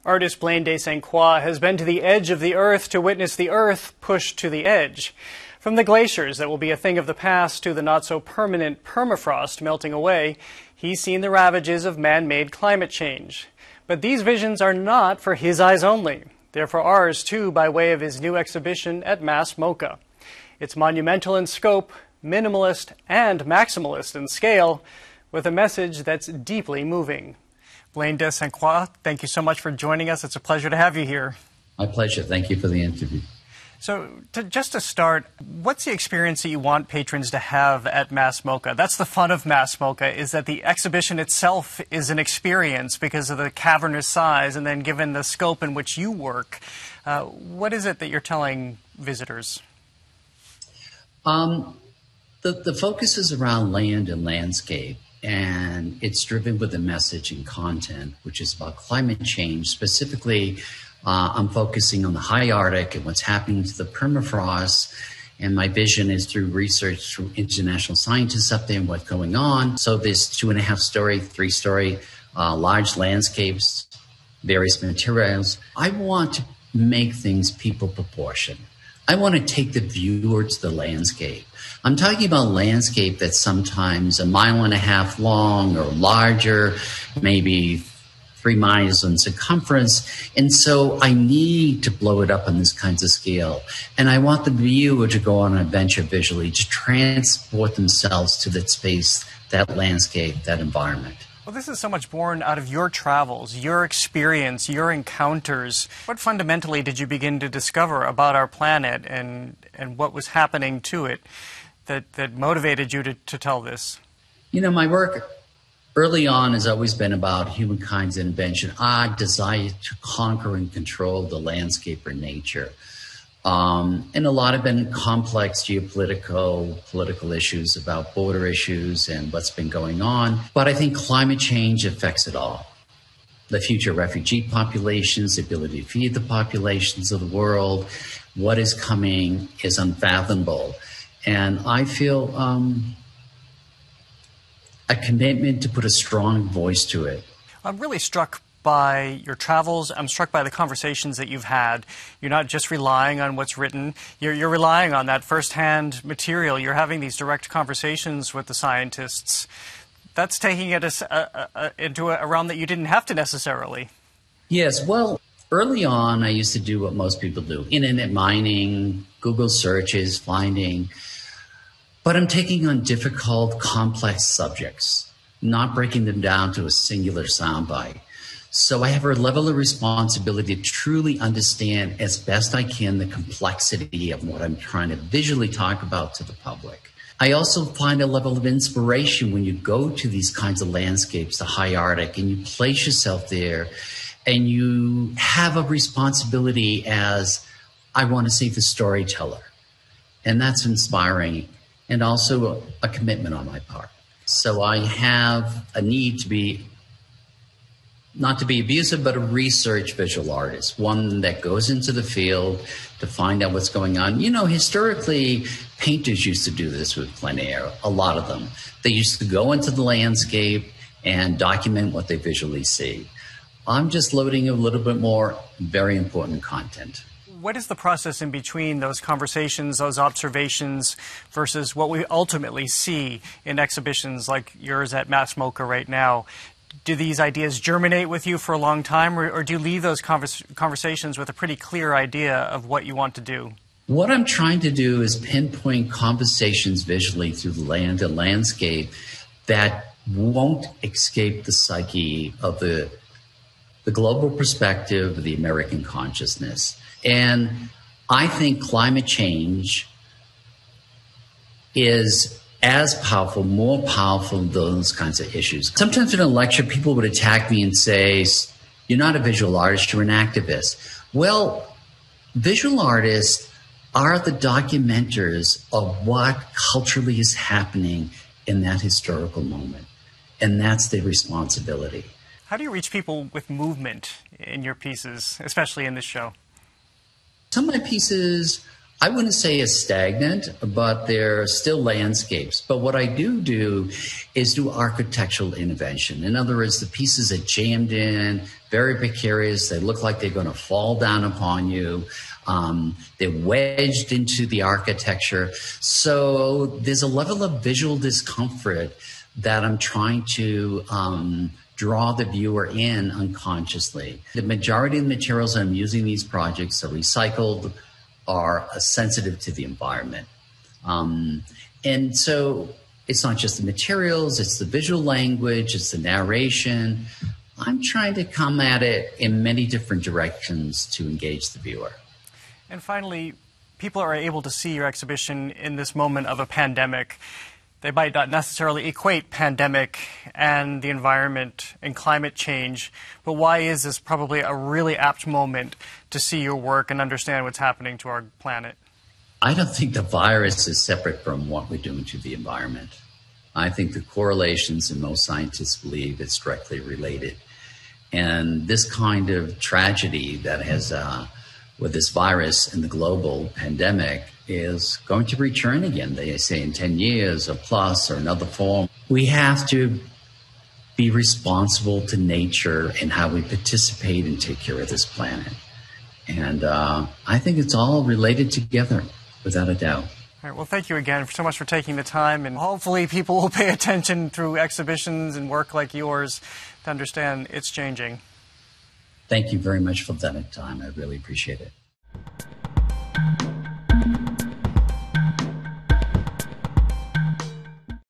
Artist Blane De St has been to the edge of the Earth to witness the Earth pushed to the edge. From the glaciers that will be a thing of the past to the not-so-permanent permafrost melting away, he's seen the ravages of man-made climate change. But these visions are not for his eyes only. They're for ours, too, by way of his new exhibition at MASS MoCa. It's monumental in scope, minimalist and maximalist in scale, with a message that's deeply moving. Blane De St, thank you so much for joining us. It's a pleasure to have you here. My pleasure. Thank you for the interview. So, just to start, what's the experience that you want patrons to have at MASS MoCa? That's the fun of MASS MoCa, is that the exhibition itself is an experience because of the cavernous size, and then given the scope in which you work, what is it that you're telling visitors? The focus is around land and landscape, and it's driven with a message and content, which is about climate change. Specifically, I'm focusing on the high Arctic and what's happening to the permafrost. And my vision is through research through international scientists up there and what's going on. So there's 2.5-story, 3-story, large landscapes, various materials. I want to make things people proportion. I want to take the viewer to the landscape. I'm talking about landscape that's sometimes 1.5 miles long or larger, maybe 3 miles in circumference. And so I need to blow it up on this kinds of scale. And I want the viewer to go on an adventure visually, to transport themselves to that space, that landscape, that environment. Well, this is so much born out of your travels, your experience, your encounters. What fundamentally did you begin to discover about our planet and what was happening to it that motivated you to tell this? You know, my work early on has always been about humankind's invention, our desire to conquer and control the landscape or nature. And a lot have been complex political issues about border issues and what's been going on. But I think climate change affects it all. The future refugee populations, the ability to feed the populations of the world, what is coming is unfathomable. And I feel a commitment to put a strong voice to it. I'm really struck by your travels. I'm struck by the conversations that you've had. You're not just relying on what's written. You're relying on that firsthand material. You're having these direct conversations with the scientists. That's taking it into a realm that you didn't have to necessarily. Yes, well, early on, I used to do what most people do. Internet mining, Google searches, finding. But I'm taking on difficult, complex subjects, not breaking them down to a singular soundbite. So I have a level of responsibility to truly understand as best I can the complexity of what I'm trying to visually talk about to the public. I also find a level of inspiration when you go to these kinds of landscapes, the high Arctic, and you place yourself there and you have a responsibility as, I want to see the storyteller. And that's inspiring and also a commitment on my part. So I have a need to be not to be abusive, but a research visual artist, one that goes into the field to find out what's going on. You know, historically, painters used to do this with plein air, a lot of them. They used to go into the landscape and document what they visually see. I'm just loading a little bit more very important content. What is the process in between those conversations, those observations, versus what we ultimately see in exhibitions like yours at MASS MoCa right now? Do these ideas germinate with you for a long time, or do you leave those conversations with a pretty clear idea of what you want to do? What I'm trying to do is pinpoint conversations visually through the land and landscape that won't escape the psyche of the global perspective of the American consciousness. And I think climate change is as powerful, more powerful than those kinds of issues. Sometimes in a lecture, people would attack me and say, you're not a visual artist, you're an activist. Well, visual artists are the documenters of what culturally is happening in that historical moment. And that's their responsibility. How do you reach people with movement in your pieces, especially in this show? Some of my pieces, I wouldn't say is stagnant, but they're still landscapes. But what I do is do architectural intervention. In other words, the pieces are jammed in, very precarious. They look like they're going to fall down upon you. They're wedged into the architecture. So there's a level of visual discomfort that I'm trying to draw the viewer in unconsciously. The majority of the materials I'm using in these projects are recycled, are sensitive to the environment. And so it's not just the materials, it's the visual language, it's the narration. I'm trying to come at it in many different directions to engage the viewer. And finally, people are able to see your exhibition in this moment of a pandemic. They might not necessarily equate pandemic and the environment and climate change, but why is this probably a really apt moment to see your work and understand what's happening to our planet? I don't think the virus is separate from what we're doing to the environment. I think the correlations, and most scientists believe it's directly related. And this kind of tragedy that has, with this virus and the global pandemic, is going to return again, they say, in 10 years or plus, or another form. We have to be responsible to nature and how we participate and take care of this planet. And I think it's all related together, without a doubt. All right, well, thank you again so much for taking the time, and hopefully people will pay attention through exhibitions and work like yours to understand it's changing. Thank you very much for that time. I really appreciate it.